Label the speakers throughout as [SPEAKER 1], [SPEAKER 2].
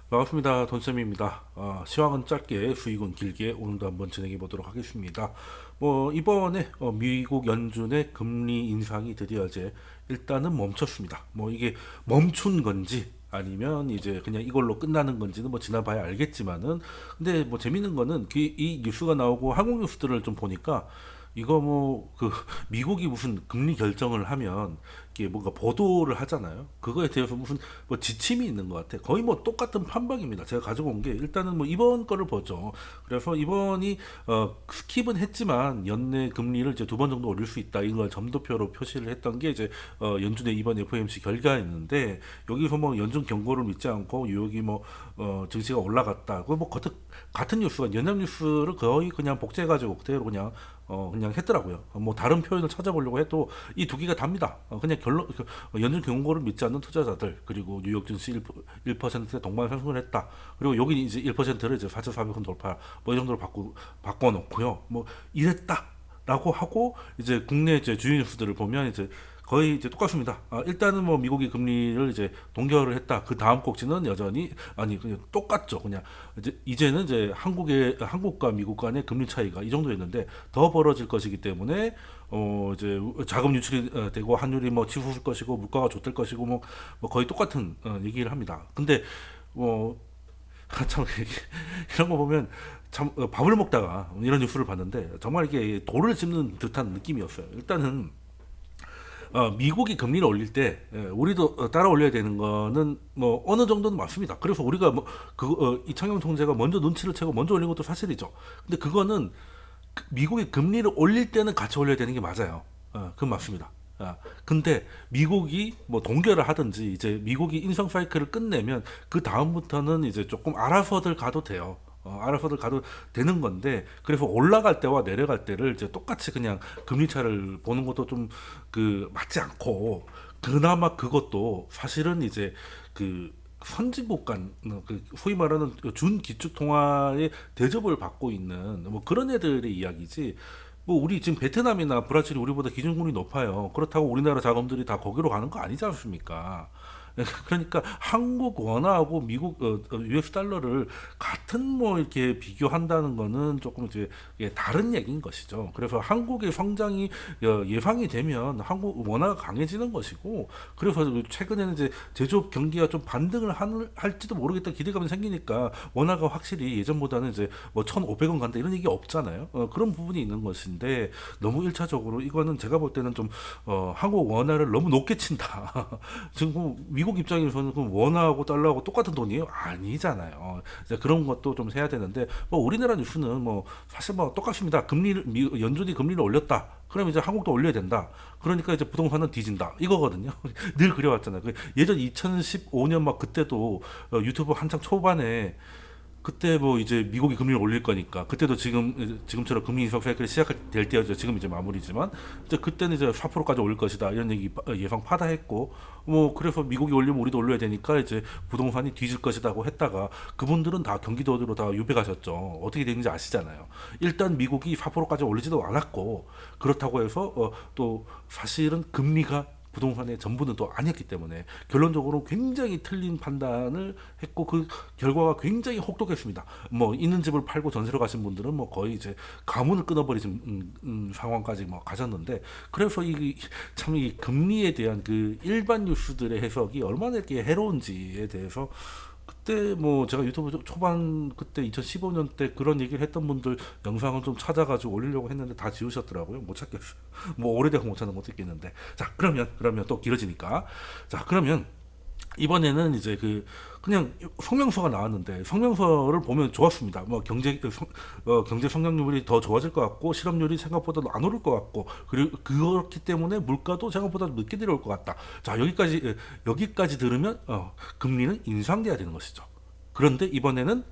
[SPEAKER 1] 반갑습니다. 돈쌤입니다. 시황은 짧게, 수익은 길게 오늘도 한번 진행해 보도록 하겠습니다. 이번에 미국 연준의 금리 인상이 드디어 이제 일단은 멈췄습니다. 이게 멈춘 건지 아니면 이제 그냥 이걸로 끝나는 건지는 지나봐야 알겠지만은, 근데 재밌는 거는 이 뉴스가 나오고 한국 뉴스들을 좀 보니까 이거 미국이 무슨 금리 결정을 하면 이게 뭔가 보도를 하잖아요. 그거에 대해서 무슨 지침이 있는 것 같아. 거의 똑같은 판박입니다. 제가 가지고 온 게 일단은 이번 거를 보죠. 그래서 이번이 스킵은 했지만 연내 금리를 이제 두 번 정도 올릴 수 있다. 이걸 점도표로 표시를 했던 게 이제 연준의 이번 FOMC 결과였는데, 여기서 연준 경고를 믿지 않고 뉴욕이 증시가 올라갔다. 같은 뉴스가 연합 뉴스를 거의 그냥 복제해가지고 그대로 그냥 했더라고요. 다른 표현을 찾아보려고 해도 이 두 개가 답니다. 그냥 연준 경고를 믿지 않는 투자자들, 그리고 뉴욕 증시 1%의 동반 상승을 했다. 그리고 여기 이제 1%를 이제 4,400원 돌파 이 정도로 바꿔놓고요. 이랬다라고 하고, 이제 국내 이제 주요 뉴스들을 보면 이제 거의 이제 똑같습니다. 일단은 미국이 금리를 이제 동결을 했다. 그 다음 꼭지는 여전히, 아니 그냥 똑같죠. 그냥 이제는 이제 한국과 미국 간의 금리 차이가 이 정도였는데 더 벌어질 것이기 때문에 이제 자금 유출이 되고 환율이 치솟을 것이고 물가가 좋될 것이고 거의 똑같은 얘기를 합니다. 근데 뭐 참 이런 거 보면 참 밥을 먹다가 이런 뉴스를 봤는데 정말 이게 돌을 짚는 듯한 느낌이었어요. 일단은 미국이 금리를 올릴 때 우리도 따라 올려야 되는 거는 어느 정도는 맞습니다. 그래서 우리가 이창용 총재가 먼저 눈치를 채고 먼저 올린 것도 사실이죠. 근데 그거는 미국이 금리를 올릴 때는 같이 올려야 되는 게 맞아요. 그건 맞습니다. 근데 미국이 동결을 하든지 이제 미국이 인상 사이클을 끝내면 그 다음부터는 이제 조금 알아서들 가도 돼요. 알아서들 가도 되는 건데, 그래서 올라갈 때와 내려갈 때를 이제 똑같이 그냥 금리 차를 보는 것도 좀 맞지 않고, 그나마 그것도 사실은 이제 선진국 간 소위 말하는 준기축 통화의 대접을 받고 있는 그런 애들의 이야기지. 우리 지금 베트남이나 브라질이 우리보다 기준금리 높아요. 그렇다고 우리나라 자금들이 다 거기로 가는 거 아니지 않습니까? 그러니까 한국 원화하고 미국 US 달러를 같은 이렇게 비교한다는 거는 조금 이제 다른 얘기인 것이죠. 그래서 한국의 성장이 예상이 되면 한국 원화가 강해지는 것이고, 그래서 최근에는 이제 제조업 경기가 좀 반등을 할지도 모르겠다 기대감이 생기니까 원화가 확실히 예전보다는 이제 1,500원 간다 이런 얘기 없잖아요. 그런 부분이 있는 것인데, 너무 일차적으로 이거는 제가 볼 때는 좀 한국 원화를 너무 높게 친다. 지금 미국 입장에서는 원화하고 달러하고 똑같은 돈이에요? 아니잖아요. 이제 그런 것도 좀 해야 되는데, 우리나라 뉴스는 사실 똑같습니다. 연준이 금리를 올렸다. 그럼 이제 한국도 올려야 된다. 그러니까 이제 부동산은 뒤진다. 이거거든요. 늘 그래왔잖아요. 예전 2015년 그때도 유튜브 한창 초반에 그때 이제 미국이 금리를 올릴 거니까, 그때도 지금처럼 금리 인상 사이클이 시작될 때였죠. 지금 이제 마무리지만 이제 그때는 이제 4%까지 올릴 것이다 이런 얘기 예상 파다했고, 그래서 미국이 올리면 우리도 올려야 되니까 이제 부동산이 뒤질 것이다고 했다가 그분들은 다 경기도로 다 유배 가셨죠. 어떻게 되는지 아시잖아요. 일단 미국이 4%까지 올리지도 않았고, 그렇다고 해서 또 사실은 금리가 부동산의 전부는 또 아니었기 때문에 결론적으로 굉장히 틀린 판단을 했고, 그 결과가 굉장히 혹독했습니다. 있는 집을 팔고 전세로 가신 분들은 거의 이제 가문을 끊어버리신 상황까지 가셨는데, 그래서 참 이 금리에 대한 그 일반 뉴스들의 해석이 얼마나 이렇게 해로운지에 대해서, 그때 제가 유튜브 초반 그때 2015년 때 그런 얘기를 했던 분들 영상을 좀 찾아가지고 올리려고 했는데 다 지우셨더라고요. 못 찾겠어요. 오래돼서 못 찾는 것도 있겠는데. 자, 그러면 또 길어지니까. 자, 그러면 이번에는 이제 그냥 성명서가 나왔는데, 성명서를 보면 좋았습니다. 경제 성장률이 더 좋아질 것 같고, 실업률이 생각보다 안 오를 것 같고, 그리고 그렇기 때문에 물가도 생각보다 늦게 내려올 것 같다. 자, 여기까지 들으면 금리는 인상돼야 되는 것이죠. 그런데 이번에는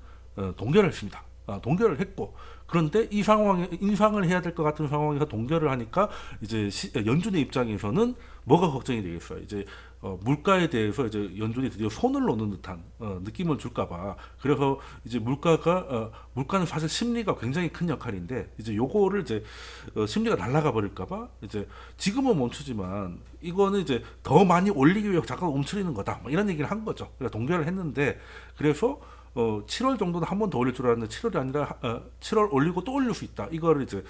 [SPEAKER 1] 동결을 했습니다. 동결을 했고, 그런데 이 상황에 인상을 해야 될 것 같은 상황에서 동결을 하니까 이제 연준의 입장에서는 뭐가 걱정이 되겠어요. 이제 물가에 대해서 이제 연준이 드디어 손을 놓는 듯한 느낌을 줄까봐. 그래서 이제 물가는 사실 심리가 굉장히 큰 역할인데, 이제 요거를 이제 심리가 날아가 버릴까봐 이제 지금은 멈추지만 이거는 이제 더 많이 올리기 위해 잠깐 움츠리는 거다, 뭐 이런 얘기를 한 거죠. 그러니까 동결을 했는데, 그래서 7월 정도는 한 번 더 올릴 줄 알았는데 7월이 아니라 7월 올리고 또 올릴 수 있다. 이거를 이제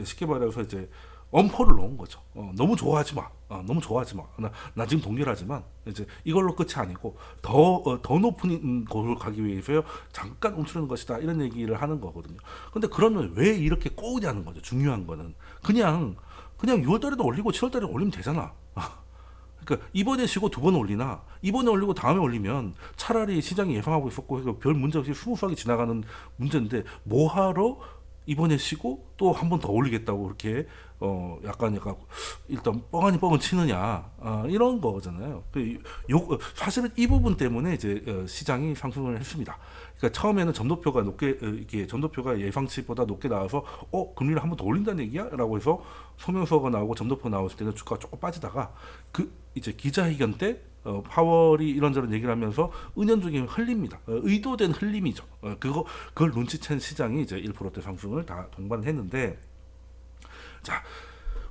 [SPEAKER 1] 쉽게 말해서 이제 엄포를 놓은 거죠. 너무 좋아하지 마. 너무 좋아하지 마. 나 지금 동결하지만 이제 이걸로 끝이 아니고 더 높은 곳을 가기 위해서 잠깐 움츠리는 것이다. 이런 얘기를 하는 거거든요. 근데 그러면 왜 이렇게 꼬우냐는 거죠. 중요한 거는 그냥 6월달에도 올리고 7월달에 올리면 되잖아. 그러니까 이번에 쉬고 두 번 올리나, 이번에 올리고 다음에 올리면 차라리 시장이 예상하고 있었고 해서 별 문제 없이 스무스하게 지나가는 문제인데, 뭐하러 이번에 쉬고 또 한 번 더 올리겠다고 그렇게 약간 일단 뻥아니 뻥을 치느냐, 이런 거잖아요. 사실은 이 부분 때문에 이제 시장이 상승을 했습니다. 그러니까 처음에는 점도표가 높게 이게 점도표가 예상치보다 높게 나와서 금리를 한 번 더 올린다는 얘기야라고 해서 소명서가 나오고 점도표 나왔을 때는 주가가 조금 빠지다가 이제 기자회견 때 파월이 이런저런 얘기를 하면서 은연중에 흘립니다. 의도된 흘림이죠. 그걸 눈치챈 시장이 이제 1%대 상승을 다 동반을 했는데, 자,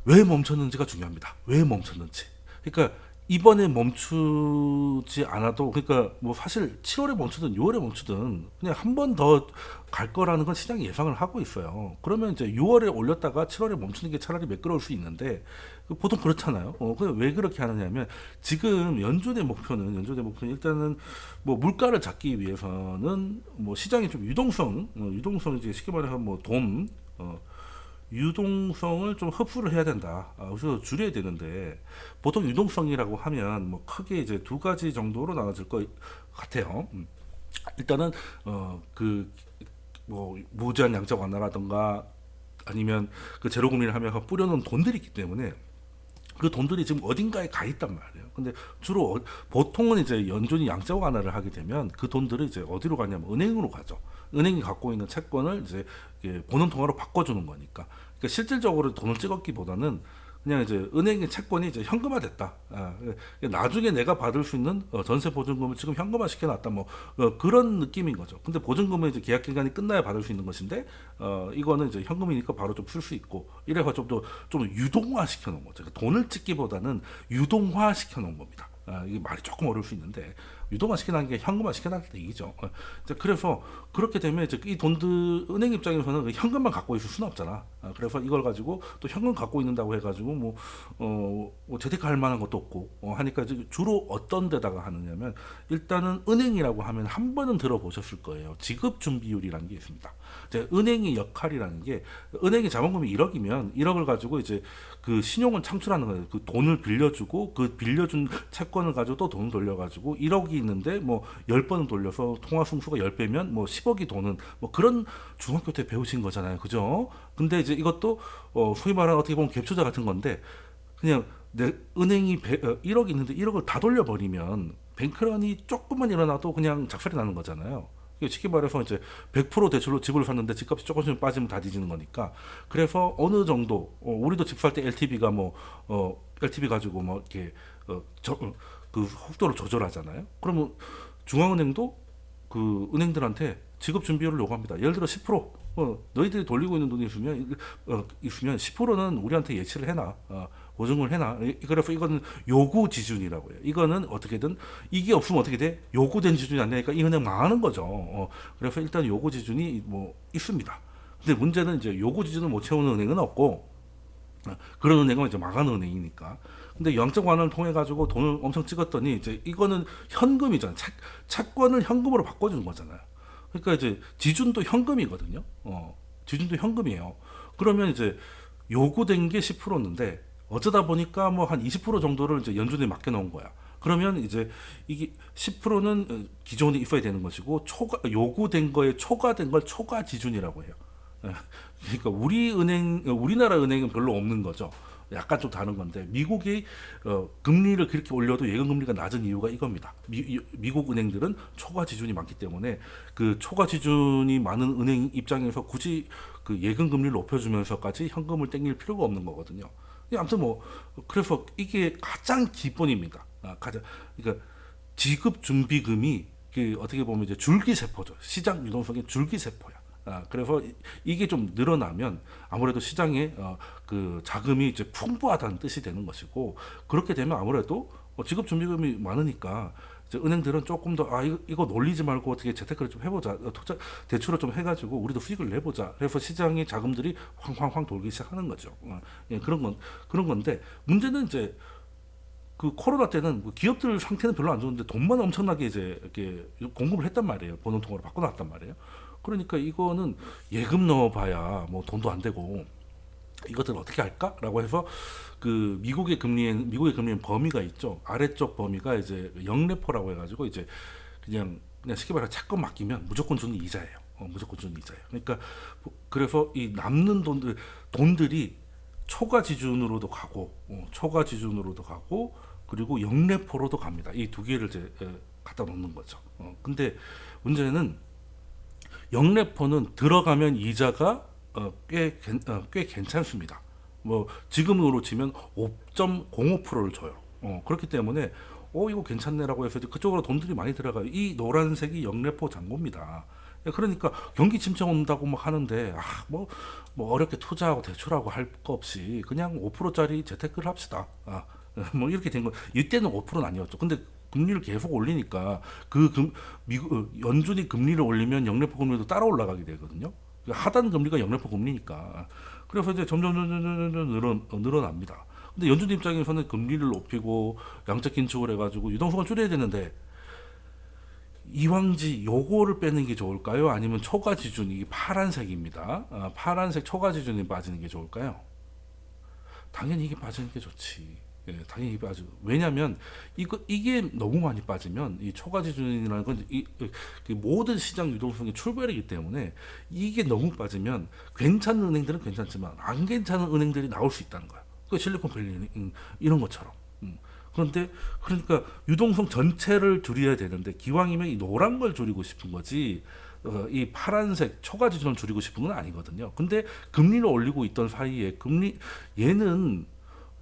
[SPEAKER 1] 왜 멈췄는지가 중요합니다. 왜 멈췄는지. 그러니까 이번에 멈추지 않아도, 그러니까 뭐 사실 7월에 멈추든 6월에 멈추든 그냥 한 번 더 갈 거라는 건 시장이 예상을 하고 있어요. 그러면 이제 6월에 올렸다가 7월에 멈추는 게 차라리 매끄러울 수 있는데, 보통 그렇잖아요. 왜 그렇게 하느냐면, 지금 연준의 목표는 일단은 뭐 물가를 잡기 위해서는 뭐 시장이 좀 유동성 이제 쉽게 말해서 뭐 유동성을 좀 흡수를 해야 된다. 그래서 줄여야 되는데, 보통 유동성이라고 하면 뭐 크게 이제 두 가지 정도로 나눠질 것 같아요. 일단은 뭐 무제한 양적 완화라든가, 아니면 그 제로금리를 하면서 뿌려놓은 돈들이 있기 때문에 그 돈들이 지금 어딘가에 가 있단 말이에요. 근데 주로 보통은 이제 연준이 양적 완화를 하게 되면 그 돈들이 이제 어디로 가냐면 은행으로 가죠. 은행이 갖고 있는 채권을 이제 보는 통화로 바꿔주는 거니까. 그러니까 실질적으로 돈을 찍었기보다는 그냥 이제 은행의 채권이 이제 현금화됐다. 나중에 내가 받을 수 있는 전세 보증금을 지금 현금화 시켜놨다. 뭐 그런 느낌인 거죠. 근데 보증금은 이제 계약 기간이 끝나야 받을 수 있는 것인데, 이거는 이제 현금이니까 바로 좀 쓸 수 있고, 이래서 좀 유동화 시켜놓은 거죠. 그러니까 돈을 찍기보다는 유동화 시켜놓은 겁니다. 이게 말이 조금 어려울 수 있는데, 유동화 시켜놓은 게 현금화 시켜놨다 얘기죠. 그래서 그렇게 되면 이제 이 돈들, 은행 입장에서는 현금만 갖고 있을 수는 없잖아. 그래서 이걸 가지고 또 현금 갖고 있는다고 해가지고 뭐 재테크할 만한 것도 없고 하니까 이제 주로 어떤 데다가 하느냐면, 일단은 은행이라고 하면 한 번은 들어보셨을 거예요. 지급 준비율이라는 게 있습니다. 이제 은행의 역할이라는 게, 은행의 자본금이 1억이면 1억을 가지고 이제 그 신용을 창출하는 거예요. 그 돈을 빌려주고 그 빌려준 채권을 가지고 또 돈을 돌려가지고 1억이 있는데 뭐 10번을 돌려서 통화 승수가 10배면 뭐 10억이 도는, 뭐 그런 중학교 때 배우신 거잖아요. 그죠? 근데 이제 이것도 소위 말하는 어떻게 보면 갭투자 같은 건데, 그냥 내 은행이 1억이 있는데 1억을 다 돌려버리면 뱅크런이 조금만 일어나도 그냥 작살이 나는 거잖아요. 쉽게 말해서 이제 100% 대출로 집을 샀는데 집값이 조금씩 빠지면 다 뒤지는 거니까. 그래서 어느 정도 우리도 집 살 때 LTV가 LTV 가지고 뭐 이렇게 그 속도를 조절하잖아요. 그러면 중앙은행도 그 은행들한테 지급 준비율을 요구합니다. 예를 들어 10%, 너희들이 돌리고 있는 돈이 있으면 10%는 우리한테 예치를 해놔. 보증을 해놔. 그래서 이거는 요구 지준이라고 해요. 이거는 어떻게든 이게 없으면 어떻게 돼? 요구된 지준이 안 되니까 이 은행 망하는 거죠. 그래서 일단 요구 지준이 뭐 있습니다. 근데 문제는 이제 요구 지준을 못 채우는 은행은 없고, 그런 은행은 이제 망하는 은행이니까. 근데 양적 완화를 통해 가지고 돈을 엄청 찍었더니 이제 이거는 현금이잖아요. 채권을 현금으로 바꿔주는 거잖아요. 그러니까 이제 지준도 현금이거든요. 지준도 현금이에요. 그러면 이제 요구된 게 10%인데 어쩌다 보니까 뭐 한 20% 정도를 이제 연준에 맡겨놓은 거야. 그러면 이제 이게 10%는 기존에 있어야 되는 것이고, 요구된 거에 초과된 걸 초과 지준이라고 해요. 그러니까 우리나라 은행은 별로 없는 거죠. 약간 좀 다른 건데 미국이 금리를 그렇게 올려도 예금 금리가 낮은 이유가 이겁니다. 미국 은행들은 초과 지준이 많기 때문에 그 초과 지준이 많은 은행 입장에서 굳이 그 예금 금리를 높여주면서까지 현금을 땡길 필요가 없는 거거든요. 아무튼 뭐 그래서 이게 가장 기본입니다. 가장 그러니까 지급 준비금이 그 어떻게 보면 이제 줄기세포죠. 시장 유동성의 줄기세포야. 그래서 이게 좀 늘어나면 아무래도 시장에 그 자금이 이제 풍부하다는 뜻이 되는 것이고 그렇게 되면 아무래도 지급 준비금이 많으니까 이제 은행들은 조금 더 이거 놀리지 말고 어떻게 재테크를 좀 해보자 투자 대출을 좀 해가지고 우리도 수익을 내보자 그래서 시장의 자금들이 황황황 돌기 시작하는 거죠. 예, 그런 건데 문제는 이제 그 코로나 때는 뭐 기업들 상태는 별로 안 좋은데 돈만 엄청나게 이제 이렇게 공급을 했단 말이에요. 번호통으로 바꿔놨단 말이에요. 그러니까 이거는 예금 넣어봐야 뭐 돈도 안 되고 이것들 어떻게 할까라고 해서 그 미국의 금리엔 범위가 있죠. 아래쪽 범위가 이제 영레포라고 해가지고 이제 그냥 쉽게 말해 채권 맡기면 무조건 주는 이자예요. 무조건 주는 이자예요. 그러니까 그래서 이 남는 돈들이 초과 지준으로도 가고 그리고 영레포로도 갑니다. 이 두 개를 이제 갖다 놓는 거죠. 근데 문제는 영레포는 들어가면 이자가 꽤 괜찮습니다. 뭐 지금으로 치면 5.05%를 줘요. 그렇기 때문에 이거 괜찮네라고 해서 그쪽으로 돈들이 많이 들어가요. 이 노란색이 영레포 잔고입니다. 그러니까 경기 침체 온다고 막 하는데 뭐 어렵게 투자하고 대출하고 할 거 없이 그냥 5%짜리 재테크를 합시다. 뭐 이렇게 된 거. 이때는 5%는 아니었죠. 근데 금리를 계속 올리니까 미국 연준이 금리를 올리면 영래포 금리도 따라 올라가게 되거든요. 그러니까 하단 금리가 영래포 금리니까. 그래서 이제 점점 늘어납니다. 근데 연준 입장에서는 금리를 높이고 양적 긴축을 해가지고 유동성을 줄여야 되는데 이왕지 요거를 빼는 게 좋을까요? 아니면 초과 지준 이 파란색입니다. 파란색 초과 지준이 빠지는 게 좋을까요? 당연히 이게 빠지는 게 좋지. 예, 당연히 이게 빠지고 왜냐하면 이게 너무 많이 빠지면 이 초과 지준이라는 건 그 모든 시장 유동성의 출발이기 때문에 이게 너무 빠지면 괜찮은 은행들은 괜찮지만 안 괜찮은 은행들이 나올 수 있다는 거야. 그 실리콘밸리 이런 것처럼. 그런데 그러니까 유동성 전체를 줄여야 되는데 기왕이면 이 노란 걸 줄이고 싶은 거지 이 파란색 초과 지준을 줄이고 싶은 건 아니거든요. 근데 금리를 올리고 있던 사이에 얘는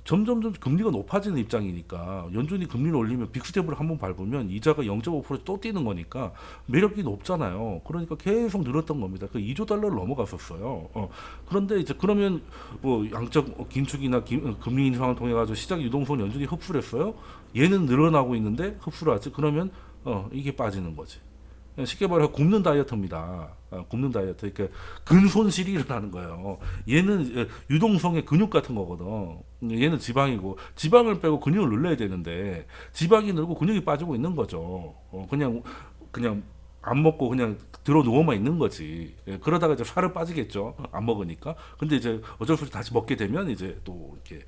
[SPEAKER 1] 점점 금리가 높아지는 입장이니까 연준이 금리를 올리면 빅스텝을 한번 밟으면 이자가 0.5%또 뛰는 거니까 매력이 높잖아요. 그러니까 계속 늘었던 겁니다. 그 2조 달러를 넘어갔었어요. 그런데 이제 그러면 뭐 양적 긴축이나 금리 인상을 통해 가지고 시장 유동성 연준이 흡수를 했어요. 얘는 늘어나고 있는데 흡수를 하지. 그러면 이게 빠지는 거지. 쉽게 말해서 굶는 다이어트입니다. 굶는 다이어트. 그러니까 근손실이 일어나는 거예요. 얘는 유동성의 근육 같은 거거든. 얘는 지방이고 지방을 빼고 근육을 늘려야 되는데 지방이 늘고 근육이 빠지고 있는 거죠. 그냥 안 먹고 그냥 들어 누워만 있는 거지. 그러다가 이제 살은 빠지겠죠. 안 먹으니까. 근데 이제 어쩔 수 없이 다시 먹게 되면 이제 또 이렇게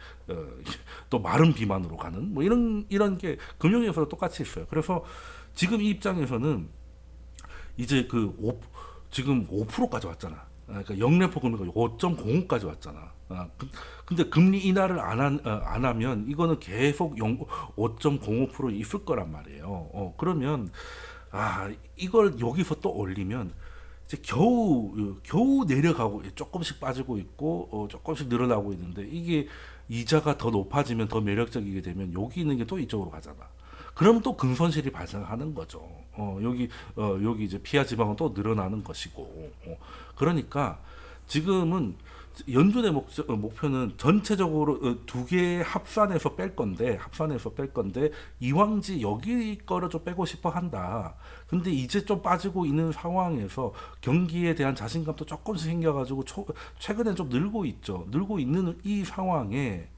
[SPEAKER 1] 또 마른 비만으로 가는 뭐 이런 게 금융에서도 똑같이 있어요. 그래서 지금 이 입장에서는 이제 지금 5%까지 왔잖아. 그러니까 영래포 금리가 5.05까지 왔잖아. 근데 금리 인하를 안 하면 이거는 계속 5.05% 있을 거란 말이에요. 그러면 이걸 여기서 또 올리면 이제 겨우 내려가고 조금씩 빠지고 있고 조금씩 늘어나고 있는데 이게 이자가 더 높아지면 더 매력적이게 되면 여기 있는 게 또 이쪽으로 가잖아. 그러면 또 근손실이 발생하는 거죠. 여기 이제 피하 지방은 또 늘어나는 것이고. 그러니까 지금은 연준의 목표는 전체적으로 두 개 합산해서 뺄 건데 이왕지 여기 거를 좀 빼고 싶어 한다. 근데 이제 좀 빠지고 있는 상황에서 경기에 대한 자신감도 조금씩 생겨가지고 최근에 좀 늘고 있죠. 늘고 있는 이 상황에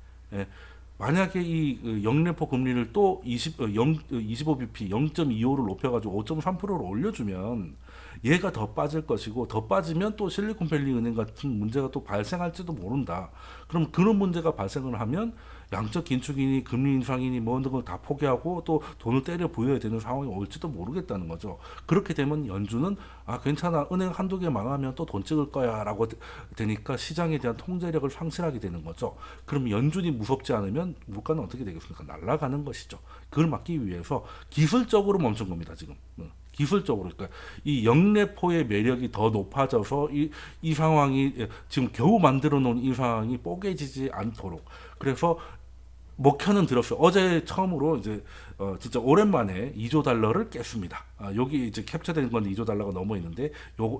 [SPEAKER 1] 만약에 이 영래포 금리를 또 25bp 0.25를 높여가지고 5.3%를 올려주면 얘가 더 빠질 것이고 더 빠지면 또 실리콘밸리 은행 같은 문제가 또 발생할지도 모른다. 그럼 그런 문제가 발생을 하면 양적 긴축이니 금리 인상이니 뭐 이런 걸 다 포기하고 또 돈을 때려 부어야 되는 상황이 올지도 모르겠다는 거죠. 그렇게 되면 연준은 아 괜찮아 은행 한두 개 망하면 또 돈 찍을 거야라고 되니까 시장에 대한 통제력을 상실하게 되는 거죠. 그럼 연준이 무섭지 않으면 물가는 어떻게 되겠습니까? 날아가는 것이죠. 그걸 막기 위해서 기술적으로 멈춘 겁니다. 지금. 기술적으로 그러니까 이 영래포의 매력이 더 높아져서 이 상황이 지금 겨우 만들어 놓은 이 상황이 뽀개지지 않도록 그래서 먹혀는 들었어요. 어제 처음으로 이제 진짜 오랜만에 2조 달러를 깼습니다. 여기 이제 캡처된 건 2조 달러가 넘어 있는데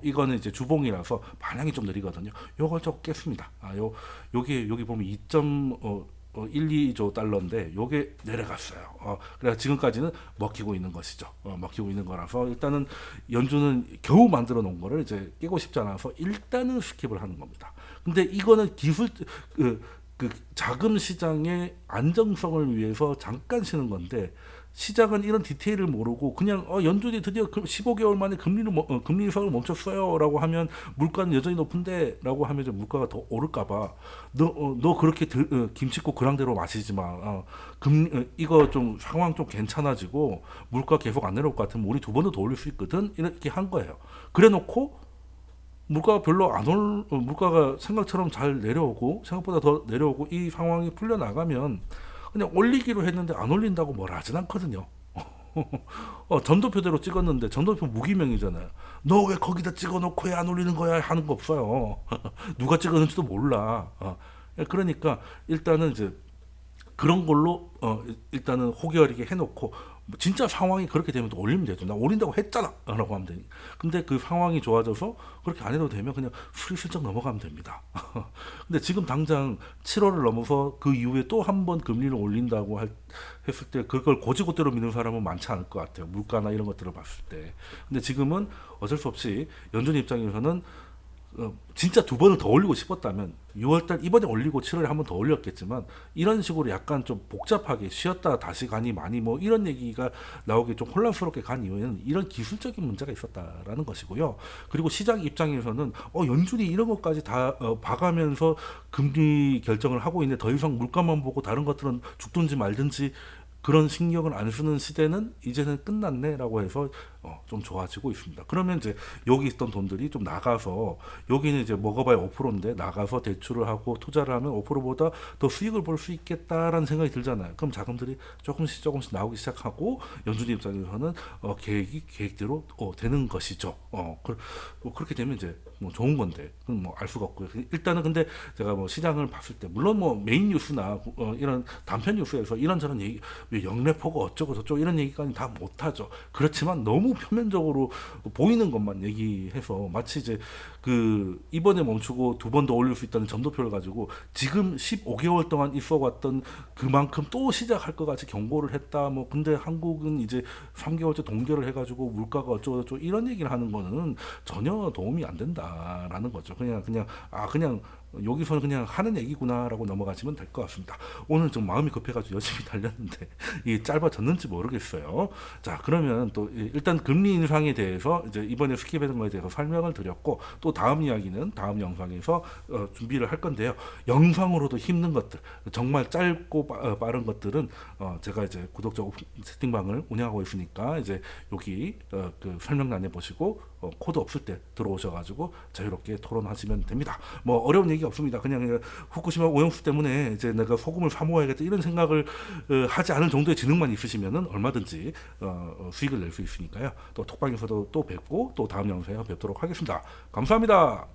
[SPEAKER 1] 이거는 이제 주봉이라서 반향이 좀 느리거든요. 요걸 좀 깼습니다. 여기 보면 1, 2조 달러인데 요게 내려갔어요. 그래서 지금까지는 먹히고 있는 것이죠. 먹히고 있는 거라서 일단은 연준은 겨우 만들어 놓은 거를 이제 깨고 싶지 않아서 일단은 스킵을 하는 겁니다. 근데 이거는 그 자금 시장의 안정성을 위해서 잠깐 쉬는 건데 시장은 이런 디테일을 모르고 그냥 연준이 드디어 15개월 만에 금리 인상을 멈췄어요라고 하면 물가는 여전히 높은데라고 하면 좀 물가가 더 오를까봐 너 그렇게 김치국 그랑대로 마시지 마. 이거 좀 상황 좀 괜찮아지고 물가 계속 안 내려올 것 같으면 우리 두 번도 더 올릴 수 있거든 이렇게 한 거예요. 그래놓고 물가가 별로 물가가 생각처럼 잘 내려오고 생각보다 더 내려오고 이 상황이 풀려 나가면 그냥 올리기로 했는데 안 올린다고 뭐라 하진 않거든요. 전도표대로 찍었는데 전도표 무기명이잖아요. 너 왜 거기다 찍어놓고 왜 안 올리는 거야 하는 거 없어요. 누가 찍었는지도 몰라. 그러니까 일단은 이제 그런 걸로 일단은 호기어리게 해놓고 진짜 상황이 그렇게 되면 또 올리면 되죠. 나 올린다고 했잖아 라고 하면 되니. 근데 그 상황이 좋아져서 그렇게 안 해도 되면 그냥 슬쩍 넘어가면 됩니다. 근데 지금 당장 7월을 넘어서 그 이후에 또 한 번 금리를 올린다고 했을 때 그걸 고지고대로 믿는 사람은 많지 않을 것 같아요. 물가나 이런 것들을 봤을 때. 근데 지금은 어쩔 수 없이 연준 입장에서는 진짜 두 번을 더 올리고 싶었다면 6월달 이번에 올리고 7월에 한 번 더 올렸겠지만 이런 식으로 약간 좀 복잡하게 쉬었다 다시 가니 많이 뭐 이런 얘기가 나오기 좀 혼란스럽게 간 이유에는 이런 기술적인 문제가 있었다라는 것이고요. 그리고 시장 입장에서는 연준이 이런 것까지 다 봐가면서 금리 결정을 하고 있는데 더 이상 물가만 보고 다른 것들은 죽든지 말든지 그런 신경을 안 쓰는 시대는 이제는 끝났네라고 해서 좀 좋아지고 있습니다. 그러면 이제 여기 있던 돈들이 좀 나가서 여기는 이제 먹어봐야 5%인데 나가서 대출을 하고 투자를 하면 5%보다 더 수익을 볼 수 있겠다라는 생각이 들잖아요. 그럼 자금들이 조금씩 나오기 시작하고 연준 입장에서는 계획대로 되는 것이죠. 그렇게 되면 이제 뭐 좋은 건데 그건 뭐 알 수가 없고요. 일단은 근데 제가 뭐 시장을 봤을 때 물론 뭐 메인 뉴스나 이런 단편 뉴스에서 이런저런 얘기 영래포가 어쩌고 저쩌고 이런 얘기까지 다 못하죠. 그렇지만 너무 표면적으로 보이는 것만 얘기해서 마치 이제 그 이번에 멈추고 두 번 더 올릴 수 있다는 점도표를 가지고 지금 15개월 동안 있어왔던 그만큼 또 시작할 것 같이 경고를 했다. 뭐 근데 한국은 이제 3개월째 동결을 해가지고 물가가 어쩌고 저쩌고 이런 얘기를 하는 거는 전혀 도움이 안 된다라는 거죠. 그냥 여기서는 그냥 하는 얘기구나라고 넘어가시면 될 것 같습니다. 오늘 좀 마음이 급해가지고 열심히 달렸는데 이게 짧아졌는지 모르겠어요. 자 그러면 또 일단 금리 인상에 대해서 이제 이번에 스킵했던 거에 대해서 설명을 드렸고 또 다음 이야기는 다음 영상에서 준비를 할 건데요. 영상으로도 힘든 것들 정말 짧고 빠른 것들은 제가 이제 구독자 채팅방을 운영하고 있으니까 이제 여기 그 설명란에 보시고 코드 없을 때 들어오셔가지고 자유롭게 토론하시면 됩니다. 뭐 어려운 얘기 없습니다. 그냥 후쿠시마 오염수 때문에 이제 내가 소금을 사 모아야겠다 이런 생각을 하지 않을 정도의 지능만 있으시면은 얼마든지 수익을 낼 수 있으니까요. 또 톡방에서도 또 뵙고 또 다음 영상에 뵙도록 하겠습니다. 감사합니다.